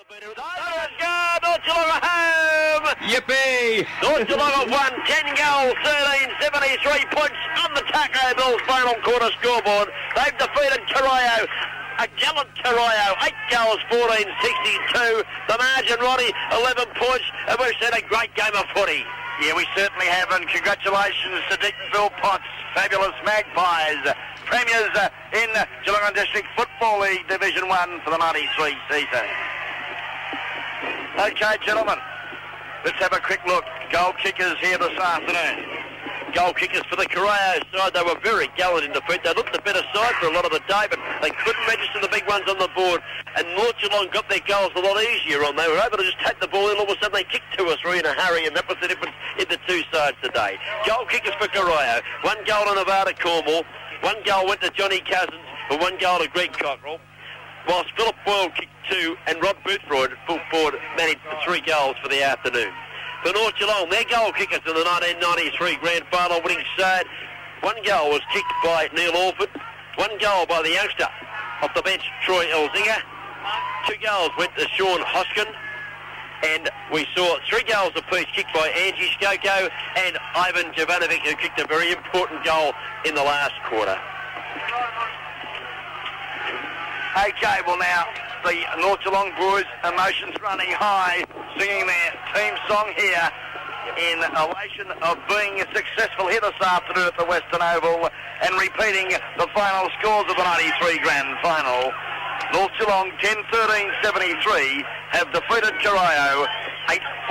beater. Let's go! North Geelong home! Yippee! North Geelong have won 10 goals, 73 points on the Taco Bill's final quarter scoreboard. They've defeated Corio. A gallant Corio, 8 goals, 14-62. The margin, Ronnie, 11 points, and we've seen a great game of footy. Yeah, we certainly have, and congratulations to Dickensville Potts, fabulous Magpies, premiers in Geelong District Football League Division 1 for the 93 season. Okay, gentlemen, let's have a quick look. Goal kickers here this afternoon. Goal kickers for the Corio side. They were very gallant in defeat. They looked the better side for a lot of the day, but they couldn't register the big ones on the board. And North Geelong got their goals a lot easier on. They were able to just take the ball in. All of a sudden they kicked 2 or 3 in a hurry, and that was the difference in the two sides today. Goal kickers for Corio. 1 goal to Nevada Cornwall. 1 goal went to Johnny Cousins, and 1 goal to Greg Cockrell. Whilst Philip Boyle kicked 2, and Rod Boothroyd at full forward managed 3 goals for the afternoon. For North Geelong, their goal kickers in the 1993 Grand Final winning side. 1 goal was kicked by Neil Orford. 1 goal by the youngster off the bench, Troy Elzinger. 2 goals went to Sean Hoskin. And we saw 3 goals apiece kicked by Angie Skoko and Ivan Jovanovic, who kicked a very important goal in the last quarter. Okay, well now, the North Geelong boys, emotions running high, singing their team song here in elation of being successful here this afternoon at the Western Oval and repeating the final scores of the 93 Grand Final. North Geelong 10-13-73 have defeated Corio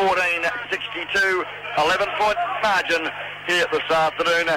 8-14-62, 11-point margin here this afternoon.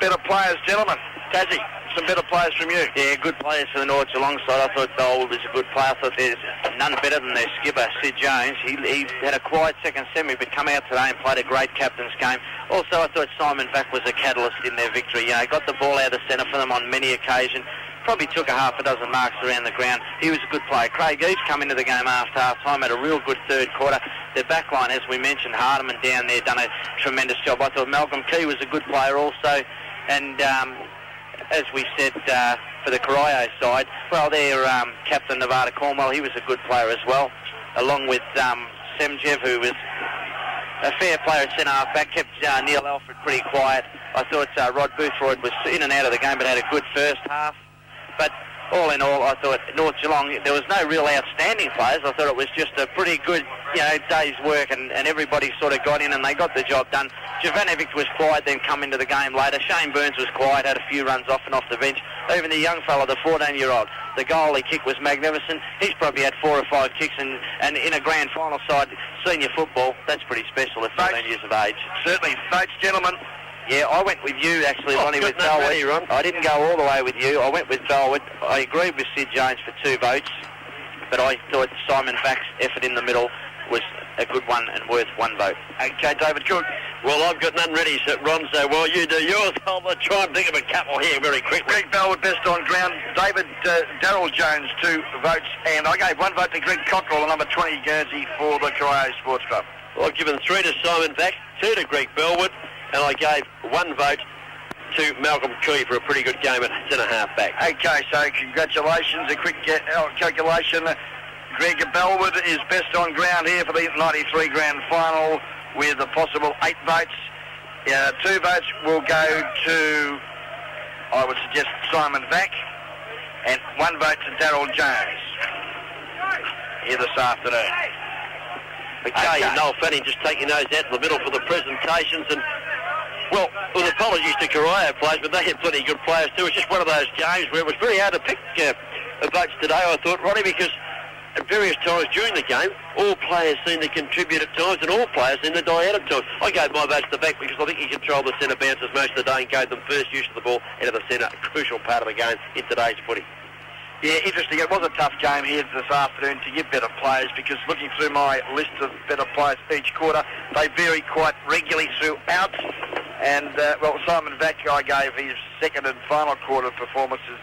Better players, gentlemen. Tassie, some better players from you. Yeah, good players for the North Geelong side. I thought Dole was a good player. I thought there's none better than their skipper, Sid Jones. He had a quiet second semi, but come out today and played a great captain's game. Also, I thought Simon Vack was a catalyst in their victory. You know, got the ball out of centre for them on many occasions. Probably took a half a dozen marks around the ground. He was a good player. Craig Eves come into the game after half-time, had a real good third quarter. Their back line, as we mentioned, Hardiman down there, done a tremendous job. I thought Malcolm Key was a good player also. And as we said for the Corio side, well, their captain, Nevada Cornwall, he was a good player as well, along with Semjev, who was a fair player at centre-half back, kept Neil Alfred pretty quiet. I thought Rod Boothroyd was in and out of the game, but had a good first half. But all in all, I thought North Geelong, there was no real outstanding players. I thought it was just a pretty good, day's work, and everybody sort of got in and they got the job done. Jovanovic was quiet, then come into the game later. Shane Burns was quiet, had a few runs off and off the bench. Even the young fella, the 14-year-old, the goal he kicked was magnificent. He's probably had 4 or 5 kicks, and in a grand final side, senior football, that's pretty special at 14 years of age. Certainly. Votes, gentlemen. Yeah, I went with you, actually, Ronnie, with Bellwood. I didn't go all the way with you. I went with Bellwood. I agreed with Sid Jones for 2 votes, but I thought Simon Vack's effort in the middle was a good one and worth 1 vote. Okay, David Cook. Well, I've got none ready, Ron, so while you do yours, I'll try and think of a couple here very quickly. Greg Bellwood, best on ground. David Darryl Jones, 2 votes. And I gave 1 vote to Greg Cockrell, the number 20 Guernsey for the Corio Sports Club. Well, I've given 3 to Simon Vack, 2 to Greg Bellwood, and I gave 1 vote to Malcolm Key for a pretty good game at centre-half back. Okay, so congratulations. A quick calculation. Greg Bellwood is best on ground here for the 93 Grand Final with a possible 8 votes. 2 votes will go to, I would suggest, Simon Vack, and 1 vote to Darryl Jones here this afternoon. Okay, Noel Fanning just taking those out in the middle for the presentations, and well, with apologies to Corio players, but they had plenty of good players too. It's just one of those games where it was very hard to pick votes today, I thought, Ronnie, because at various times during the game, all players seemed to contribute at times, and all players seemed to die out at times. I gave my votes to Vack because I think he controlled the centre bounces most of the day and gave them first use of the ball out of the centre, a crucial part of the game in today's footy. Yeah, interesting. It was a tough game here this afternoon to give better players because looking through my list of better players each quarter, they vary quite regularly throughout. And, well, Simon Vack, I gave his second and final quarter performances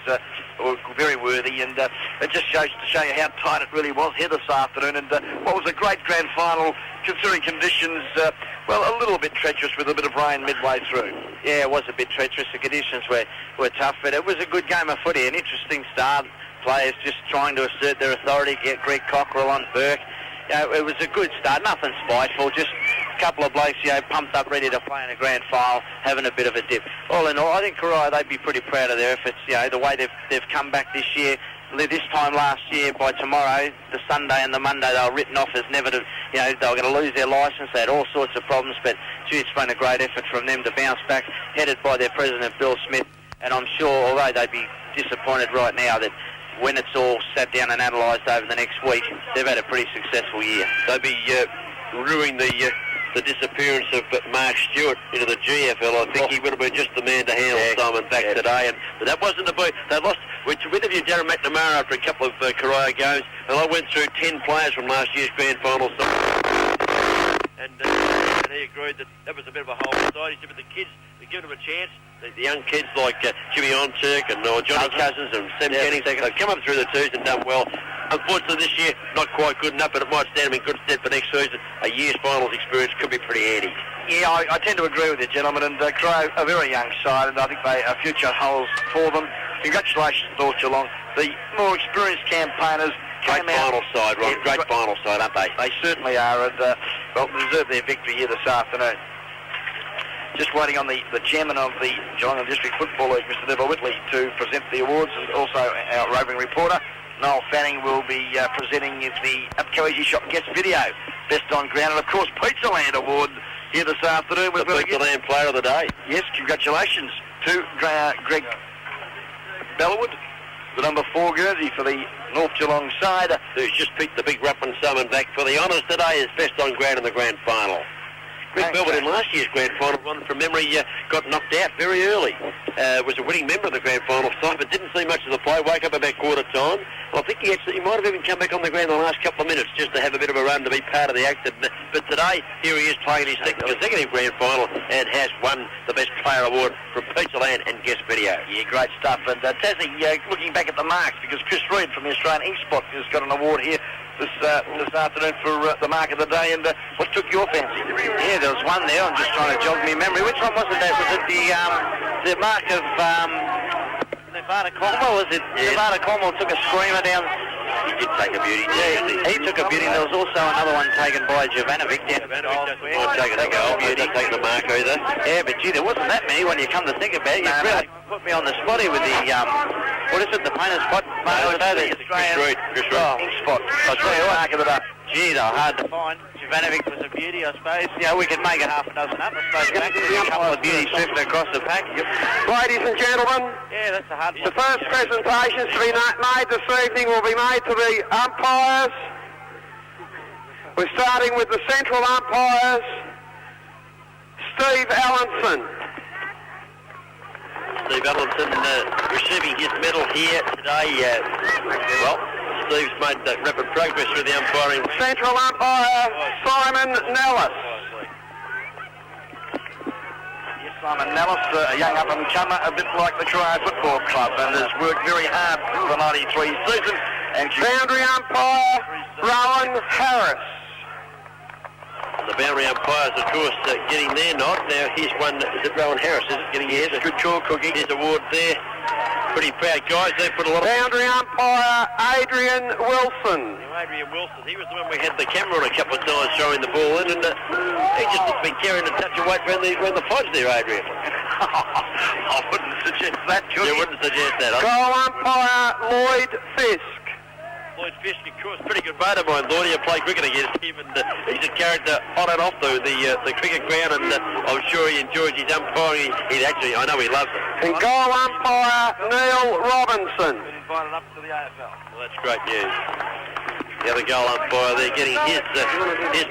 were very worthy. And it just shows to show you how tight it really was here this afternoon. And what was a great grand final, considering conditions, well, a little bit treacherous with a bit of rain midway through. Yeah, it was a bit treacherous. The conditions were tough, but it was a good game of footy, an interesting start. players just trying to assert their authority, get Greg Cockrell on Burke. It was a good start, nothing spiteful, just a couple of blokes, pumped up, ready to play in a grand final, having a bit of a dip. All in all, I think Corio, they'd be pretty proud of their efforts, the way they've come back this year. This time last year, by tomorrow, the Sunday and the Monday, they were written off as never to, they were going to lose their licence. They had all sorts of problems, but it's been a great effort from them to bounce back, headed by their president, Bill Smith. And I'm sure, although they'd be disappointed right now, that when it's all sat down and analysed over the next week, they've had a pretty successful year. They'll be ruining the disappearance of Mark Stewart into the GFL. I think he would have been just the man to handle Simon back today. But that wasn't the boy. They lost. We interviewed Darren McNamara after a couple of Corio games, and I went through 10 players from last year's grand final. And he agreed that was a bit of a hole inside. He said, but the kids, they give them a chance. The young kids like Jimmy Onturk and Johnny Cousins and Sam Jennings, they've come up through the twos and done well. Unfortunately, this year, not quite good enough, but it might stand them in good stead for next season. A year's finals experience could be pretty handy. Yeah, I tend to agree with you, gentlemen, and Crow, a very young side, and I think they are future holes for them. Congratulations, North Geelong. The more experienced campaigners Great final side, Ron. Yeah, great final side, aren't they? They certainly are, and deserve their victory here this afternoon. Just waiting on the chairman of the Geelong District Football League, Mr. Neville Whitley, to present the awards, and also our roving reporter, Noel Fanning, will be presenting the Upco Easy Shop guest video, Best on Ground, and of course Pizza Land Award here this afternoon. The Pizza Land Player of the Day. Yes, congratulations to Greg Bellawood, the number 4 Guernsey for the North Geelong side. Who's just picked the big Ruppen Summon back for the honours today as Best on Ground in the grand final. Greg Bellawood in last year's grand final run from memory got knocked out very early. Was a winning member of the grand final side, but didn't see much of the play. Woke up about quarter time. Well, I think he might have even come back on the ground in the last couple of minutes just to have a bit of a run to be part of the action. But today, here he is playing his second consecutive grand final and has won the Best Player Award from Pizza Land and Guest Video. Yeah, great stuff. And Tassie, looking back at the marks, because Chris Reid from the Australian Ink-Spot has got an award here this afternoon for the mark of the day. And what took your fancy? Yeah, there was one there. I'm just trying to jog my memory. Which one was it? That was it the mark of Nevada Cornwall? Was it? Yes. Nevada Cornwall took a screamer down. He did take a beauty. Yeah, he took a beauty. There was also another one taken by Jovanovic down at taking a goal. He didn't take the mark either. Yeah, but gee, there wasn't that many when you come to think about it. You really put me on the spot here with the what is it? The painter's spot? No, it's the Australian Ink-Spot. I'll tell you what. Mark of the day. Gee, they're hard to find. Jovanovic was a beauty, I suppose. We could make it half a dozen up, I suppose. A couple of beauties swept across the pack. Ladies and gentlemen, yeah, that's a hard one. The first presentations to be made this evening will be made to the umpires. We're starting with the central umpires, Steve Allenson. Steve Allenson receiving his medal here today. Steve's made rapid progress through the umpiring. Central umpire, Simon Nellis. Yes, Simon Nellis, a young up-and-comer, a bit like the Corio Football Club, and has worked very hard for the 93 season. And boundary umpire, Rowan Harris. The boundary umpires, of course, getting their nod. Now, here's one, is it Rowan Harris, is it? Getting his good call, Cookie. His award there. Pretty proud guys. They put a lot of... Boundary umpire, Adrian Wilson. Adrian Wilson, he was the one we had the camera on a couple of times throwing the ball in, and he just has been carrying a touch of weight around the fudge there, Adrian. I wouldn't suggest that, Cookie. You wouldn't suggest that, Goal umpire, Lloyd Fisk. Lloyd Fisk, of course, pretty good mate of mine, Lloyd. He played cricket against him, and he's a character on and off the cricket ground, and I'm sure he enjoys his umpiring. I know he loves it. And goal umpire, Neil Robinson. Been invited up to the AFL. Well, that's great news. The other goal umpire there getting his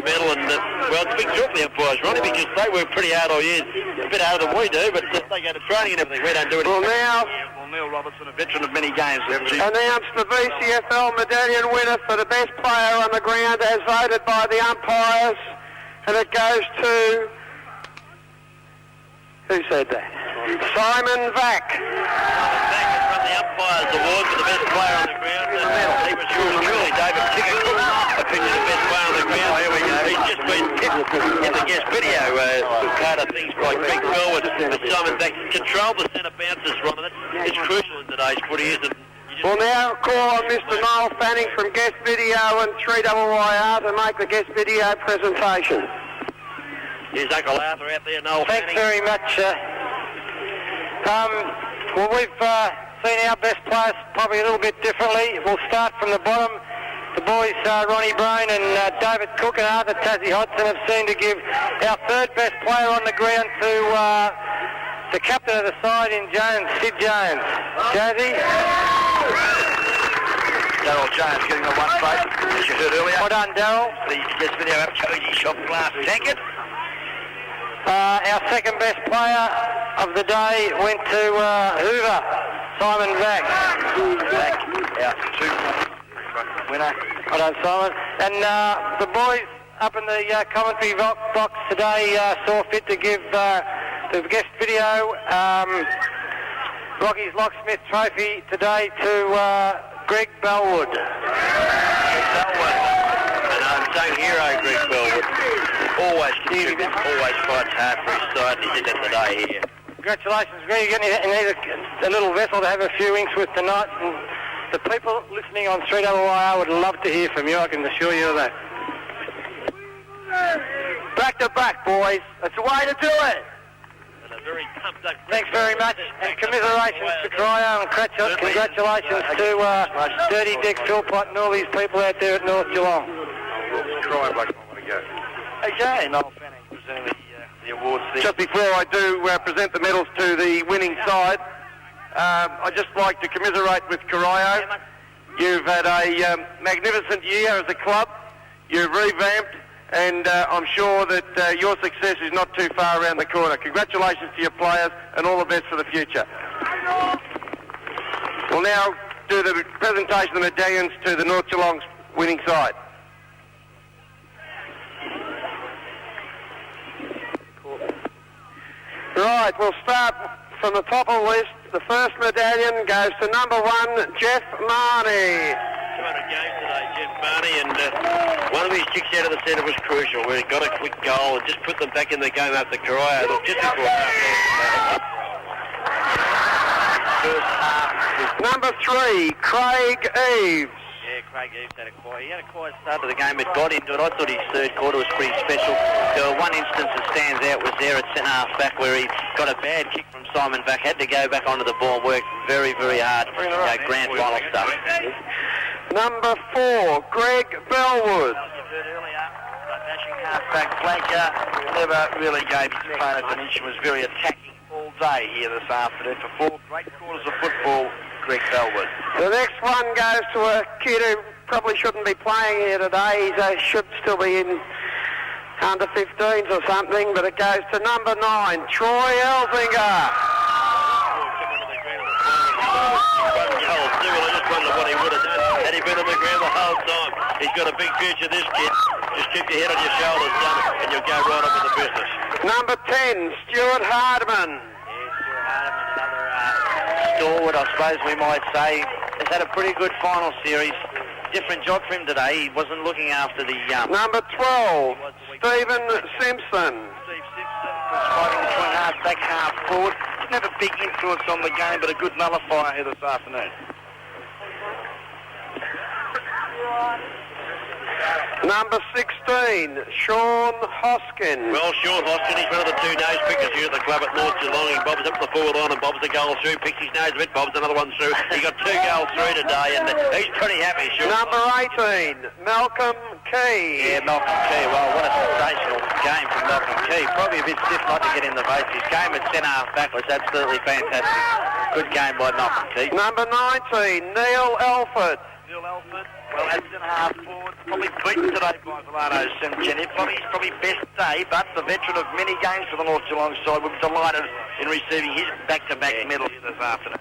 medal, and it's a big job for the umpires, Ronnie, because they work pretty hard all year. A bit harder than we do, but they go to training and everything. We don't do it. Well, now... Neil Robertson, a veteran of many games. Announced the VCFL medallion winner for the best player on the ground as voted by the umpires, and it goes to... Who said that? Simon Vack. Simon Vack has won the umpires award for the best player on the ground. He was truly David Ticker, opinion of best player on the ground. He's just been picked in the guest video. Part of things like Greg Bellawood, but Simon Vack controlled the centre bounces, Ron. It's crucial in today's footy, isn't it? You We'll now call on Mr. Noel Fanning from Guest Video and 3YR to make the Guest Video presentation. Here's Uncle Arthur out there, Noel Thanks Fanning. very much. Well, we've seen our best players probably a little bit differently. We'll start from the bottom. The boys, Ronnie Brown and David Cook and Arthur Tassie Hodson, have seemed to give our third best player on the ground to the captain of the side in Jones, Sid Jones. Josie? Daryl Jones getting the one plate, as you heard earlier. Well done, Daryl. The Guest Video up Josie shot glass tanket. Our second best player of the day went to Hoover, Simon Vack. Back out to winner. Well done, Simon. And the boys up in the commentary box today saw fit to give the Guest Video Rocky's Locksmith Trophy today to Greg Bellwood. An unsung hero, Greg Bellwood. Always contributes, always fights hard for his side, and he did that today here. Congratulations, Greg. You need a little vessel to have a few inks with tonight. And the people listening on 3YR would love to hear from you, I can assure you of that. Back to back, boys. That's the way to do it. And a very pumped up. Thanks very much, and commiserations to Corio, and congratulations to Dirty Dick Philpott and all these people out there at North Geelong. Cry like I want to go. Okay, Noel Fanning presenting the awards there. Just before I do present the medals to the winning side, I'd just like to commiserate with Corio. You've had a magnificent year as a club. You've revamped, and I'm sure that your success is not too far around the corner. Congratulations to your players, and all the best for the future. We'll now do the presentation of the medallions to the North Geelong's winning side. Right, we'll start from the top of the list. The first medallion goes to number 1, Jeff Marnie. 200 games today, Jeff Barney, and one of his kicks out of the centre was crucial, where he got a quick goal and just put them back in the game after Corio. Look, just before half. First half. Number 3, Craig Eves. Yeah, Craig Eves had a quiet start to the game, but got into it. I thought his third quarter was pretty special. There one instance that stands out was there at centre half back where he got a bad kick from Simon Vack, had to go back onto the ball and work very, very hard. Grand final stuff. Number 4, Greg Bellwood. You heard earlier, dashing half-back flanker, never really gave his opponent an inch, was very attacking all day here this afternoon. For 4 great quarters of football, Greg Bellwood. The next one goes to a kid who probably shouldn't be playing here today. He should still be in under 15s or something, but it goes to number 9, Troy Elzinger. I just wonder what he would have done had he been on the ground the whole time. He's got a big future, this kid. Just keep your head on your shoulders, son, and you'll go right up with the business. Number 10, Stuart Hardiman. Stuart Hardiman, another stalwart, I suppose we might say. Has had a pretty good final series. Different job for him today. He wasn't looking after the... Number 12, Stephen Simpson. Steve Simpson was fighting between half-back, half-forward. Didn't have a big influence on the game, but a good nullifier here this afternoon. Number 16, Sean Hoskin. Well, Sean Hoskin, he's one of the 2 nose pickers here at the club at North Geelong. He bobs up the forward line and bobs a goal through, picks his nose a bit, bobs another one through. He got 2 goals through today, and he's pretty happy, Sean. Number 18, Malcolm Key. Yeah, Malcolm Key. Well, what a sensational game from Malcolm Key. Probably a bit stiff not to get in the votes. His game at centre half back was absolutely fantastic. Good game by Malcolm Key. Number 19, Neil Elford. Neil Elford, well, at centre-half forward, probably beaten today by Villano Semjeni. Probably his best day, but the veteran of many games for the North Geelong side will be delighted in receiving his back-to-back medal here this afternoon.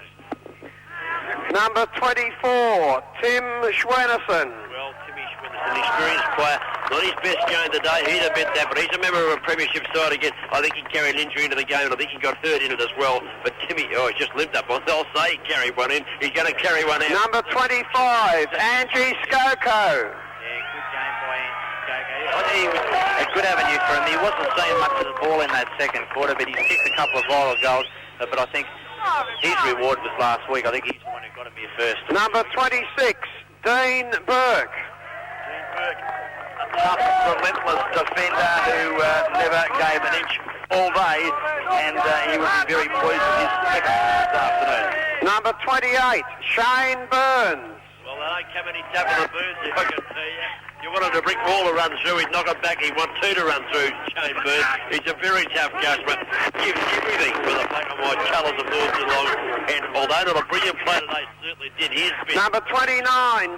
Number 24, Tim Schwennerson. Well, Timmy Schwinner's an experienced player. Not his best game today. He'd admit that, but he's a member of a premiership side again. I think he carried an injury into the game, and I think he got hurt in it as well. But Timmy, he's just limped up. I'll say he carried one in. He's going to carry one out. Number 25, Angie Skoko. Yeah, good game by Angie Skoko. I think he was a good avenue for him. He wasn't seeing much of the ball in that second quarter, but he kicked a couple of vital goals. But I think his reward was last week. I think he's the one who got him here first. Number 26, Dean Burke. A tough, relentless defender who never gave an inch all day, and he would be very pleased with his second this afternoon. Number 28, Shane Burns. Well, they don't come any tougher than Burns, I can tell you. You wanted to bring Wall to run through, he'd knock it back, he won 2 to run through, Shane Burns. He's a very tough customer. Gives everything for the black and white colours of North Geelong, and although not a brilliant play today, certainly did his bit. Number 29,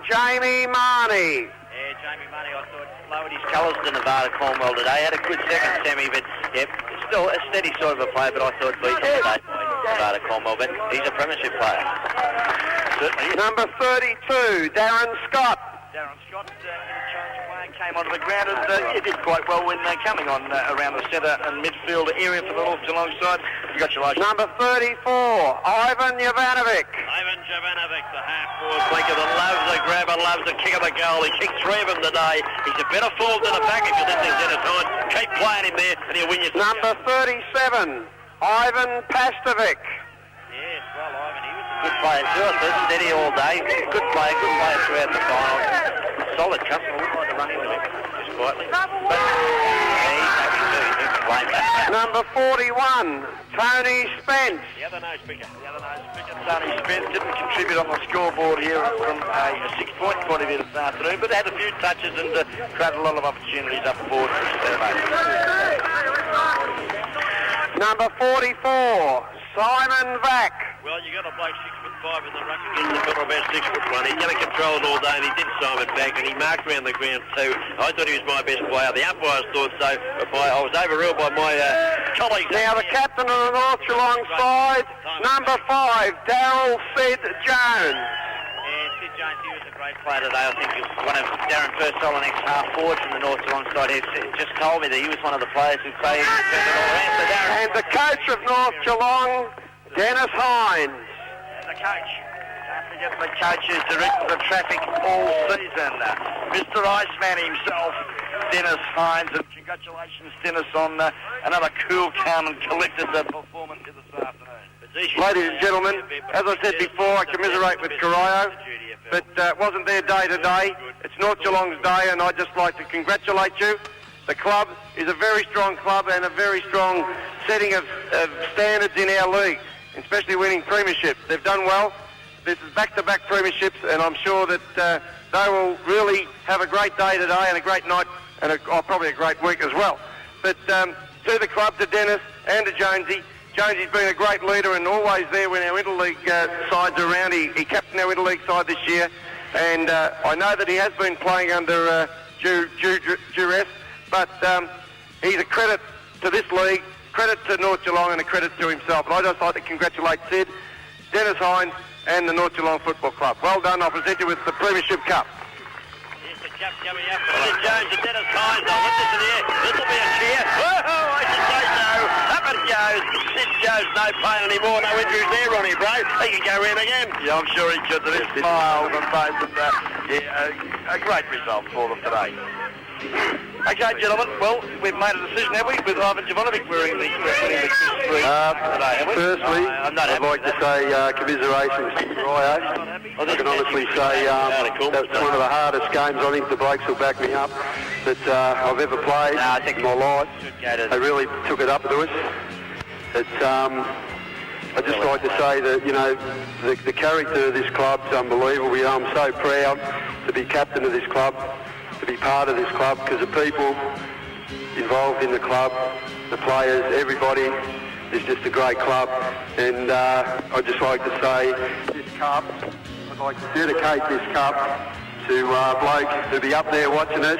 Jamie Marnie. Yeah, Jamie Money, I thought lowered his colours to Nevada Cornwell today. Had a good second semi, but yeah, still a steady sort of a player, but I thought beat him today by Nevada Cornwell, but he's a premiership player. Certainly. Number 32, Darren Scott. Darren Scott, interchange player, came onto the ground and he did quite well when coming on around the centre and midfield area for the North Geelong side. Congratulations. Number 34, Ivan Jovanovic. Ivan Jovanovic, the half-forward flanker that loves the grabber, loves the kick of the goal. He kicked 3 of them today. He's a better forward than a back if you're listening to the time. Keep playing him there and he'll win you some Number 37, Ivan Pastovic. Yes, well, Ivan, he was a good player too. I thought steady all day. Good player throughout the final. Solid customer. Wouldn't like to run into him just quietly. But he's happy too. He can blame that. Number 41, Tony Spence. The other nose picker. Tony Spence didn't contribute on the scoreboard here from a 6-point point of view this afternoon, but had a few touches and created a lot of opportunities up forward for his teammates. Number 44, Simon Vack. Well, you got a bloke 6'5" in the ruck against the middle, about 6'1". He's going to control it all day, and he did Simon back, and he marked around the ground too. I thought he was my best player. The umpires thought so, but I was overruled by my colleagues. Now the captain of the North Geelong side, number 5, Darryl Sid Jones. Yeah, Sid Jones, he was a great player today. I think he was one of Darren Purcell and ex-half forwards from the North Geelong side. He just told me that he was one of the players who played and turned it all around. So Darren, And the coach of North Geelong, Dennis Hines. The coach. Don't forget the coach who's directed the traffic all season. Mr. Iceman himself, Dennis Hines. And congratulations, Dennis, on another cool, calm and collected performance here this afternoon. Ladies and gentlemen, as I said before, I commiserate with Corio, but it wasn't their day today. It's North Geelong's day, and I'd just like to congratulate you. The club is a very strong club and a very strong setting of standards in our league, especially winning premierships. They've done well. This is back-to-back premierships, and I'm sure that they will really have a great day today and a great night and probably a great week as well. But to the club, to Dennis and to Jonesy, Jonesy's been a great leader and always there when our interleague sides are around. He captained our interleague side this year, and I know that he has been playing under duress, but he's a credit to this league, credit to North Geelong and a credit to himself. And I'd just like to congratulate Sid, Dennis Hines and the North Geelong Football Club. Well done. I'll present you with the Premiership Cup. Here's the cup coming up. Sid Jones and Dennis Hines. I'll lift this in the air. This will be a cheer. Oh, I should say so. Up it goes. Sid Jones, no pain anymore. No injuries there, Ronnie, bro. He can go round again. Yeah, I'm sure he could. There is smiles and faces. A great result for them today. Okay, gentlemen, well, we've made a decision, have we, with Ivan Jovanovic wearing the winning the Christmas tree today, have we? Firstly, I'd like to say commiserations to Corio. I can honestly say that's one of the hardest games. I think the blokes will back me up that I've ever played in my life. They really took it up to us. I'd just like to say that, you know, the character of this club's unbelievable. I'm so proud to be captain of this club, to be part of this club, because the people involved in the club, the players, everybody is just a great club. And I'd just like to say this cup, I'd like to dedicate this cup to bloke who'll be up there watching us.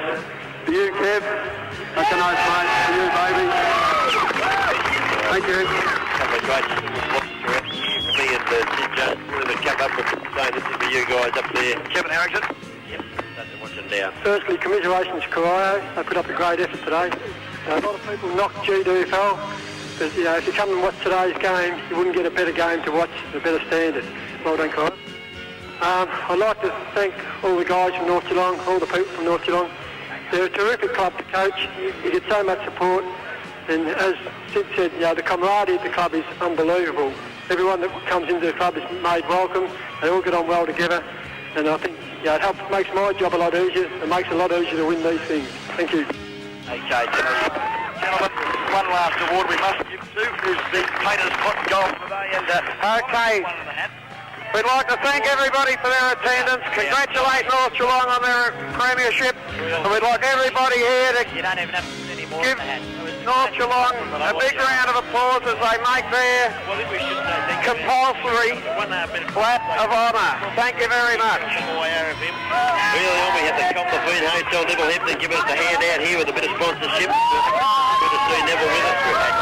For you, Kev, that's a nice mate. For you, baby. Thank you. And Sid Jones really come up with saying this is for you guys up there. Kevin Harrington. Yep, watching down. Firstly, commiserations to Corio. They put up a great effort today. A lot of people knock GDFL, but you know, if you come and watch today's game, you wouldn't get a better game to watch, a better standard. Well done, Corio. I'd like to thank all the guys from North Geelong, all the people from North Geelong. They're a terrific club to coach. You get so much support, and as Sid said, you know, the camaraderie at the club is unbelievable. everyone that comes into the club is made welcome. They all get on well together, and I think it helps, makes my job a lot easier. It makes it a lot easier to win these things. Thank you. Okay, gentlemen, one last award we must give to is the Painters Hot Goal today. And okay, we'd like to thank everybody for their attendance. Congratulate North Geelong on their premiership, and we'd like everybody here to give North Geelong a big round of applause as they make their compulsory lap of honour. Thank you very much. Early on we had the Copperfield Hotel Neville Hampton give us a hand out here with a bit of sponsorship. Good to see Neville with us. We had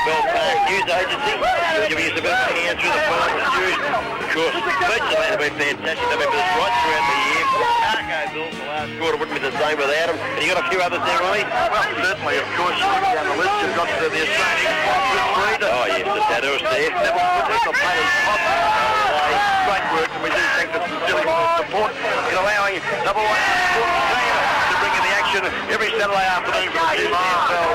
Bell Park News Agency giving us a bit of a hand through the final news. Of course, feature that have been fantastic. They've been with us right throughout the year. Arco Bills, the last quarter wouldn't be the same without them. And you got a few others there, Ronnie? Well, certainly, of course, you look down the list, you've got the Australian Breeder. Oh yes, the Tattoo's there. Neville Woodley, the Painters Hot. Great work, and we do thank the sincerely for the support in allowing Double A to bring in the action every Saturday afternoon for the GFL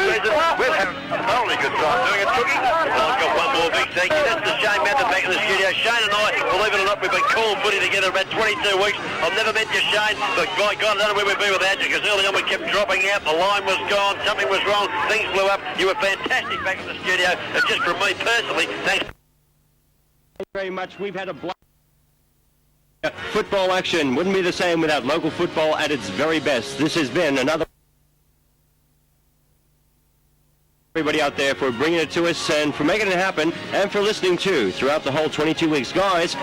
season. We'll have a thoroughly good time doing it, Cookie. I've got one more big thank you. That's to Shane Mather back in the studio. Shane and I, believe it or not, we've been calling footy together about 22 weeks. I've never met you, Shane, but by God, I don't know where we'd be without you, because early on we kept dropping out, the line was gone, something was wrong, things blew up. You were fantastic back in the studio, and just from me personally, thanks. Thank you very much. We've had a blast. Football action wouldn't be the same without local football at its very best. This has been another... Everybody out there for bringing it to us and for making it happen and for listening too throughout the whole 22 weeks. Guys,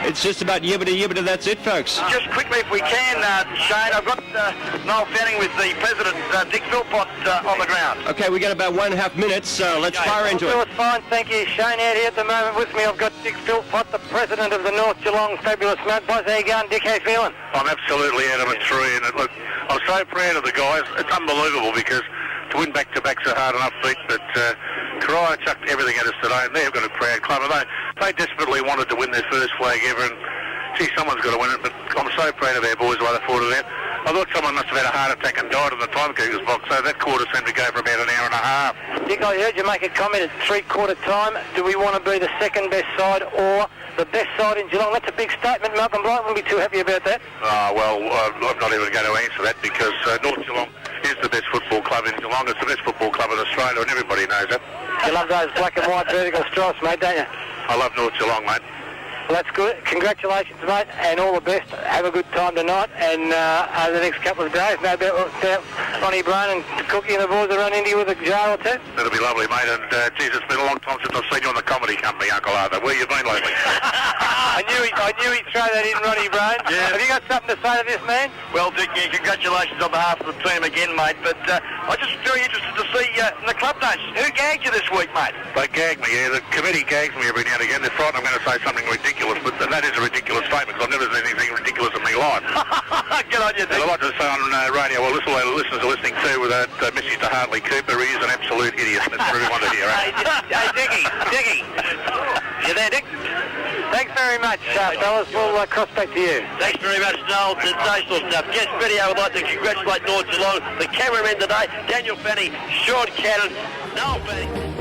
it's just about yibbity, that's it, folks. Just quickly, if we can, Shane, I've got Noel Fanning with the President, Dick Philpott, on the ground. Okay, we got about 1.5 minutes, so let's fire into it. It's fine, thank you. Shane out here at the moment with me. I've got Dick Philpott, the President of the North Geelong Fabulous Magpies. How you going, Dick? How you feeling? I'm absolutely out of a tree, and look, I'm so proud of the guys. It's unbelievable because to win back-to-backs are hard enough beat, but Corio chucked everything at us today, and they've got a proud club. And they desperately wanted to win their first flag ever, and gee, someone's got to win it. But I'm so proud of our boys the way they fought it out. I thought someone must have had a heart attack and died in the timekeeper's box, so that quarter seemed to go for about an hour and a half. Dick, I heard you make a comment at three-quarter time. Do we want to be the second best side or the best side in Geelong? That's a big statement. Malcolm Blight wouldn't be too happy about that. Well, I'm not even going to answer that because North Geelong is the best football club in Geelong. It's the best football club in Australia, and everybody knows that. You love those black and white vertical stripes, mate, don't you? I love North Geelong, mate. Well, that's good. Congratulations, mate, and all the best. Have a good time tonight, and over the next couple of days, no doubt Ronnie Brown and Cookie and the boys will run into you with a jar or two. That'll be lovely, mate, and geez, it's been a long time since I've seen you on the comedy company, Uncle Arthur. Where you been lately? I knew he'd throw that in, Ronnie Brown. Yeah. Have you got something to say to this man? Well, Dick, yeah, congratulations on behalf of the team again, mate. But I'm just very interested to see the club notes. Who gagged you this week, mate? They gag me, yeah. The committee gags me every now and again. They're frightened I'm going to say something ridiculous, but that is a ridiculous statement because I've never seen anything ridiculous in my life. Good on you, Dick. And I'd like to say on radio, well, this is what listeners are listening to with that message to Hartley Cooper. He is an absolute idiot. That's for everyone to hear. Hey, Dickie. You there, Dick? Thanks very much, fellas. We'll cross back to you. Thanks very much, Noel. Sensational stuff. Guest video, I'd like to congratulate North Geelong, the cameramen today, Daniel Fanning, Sean Cannon, Noel Fanning.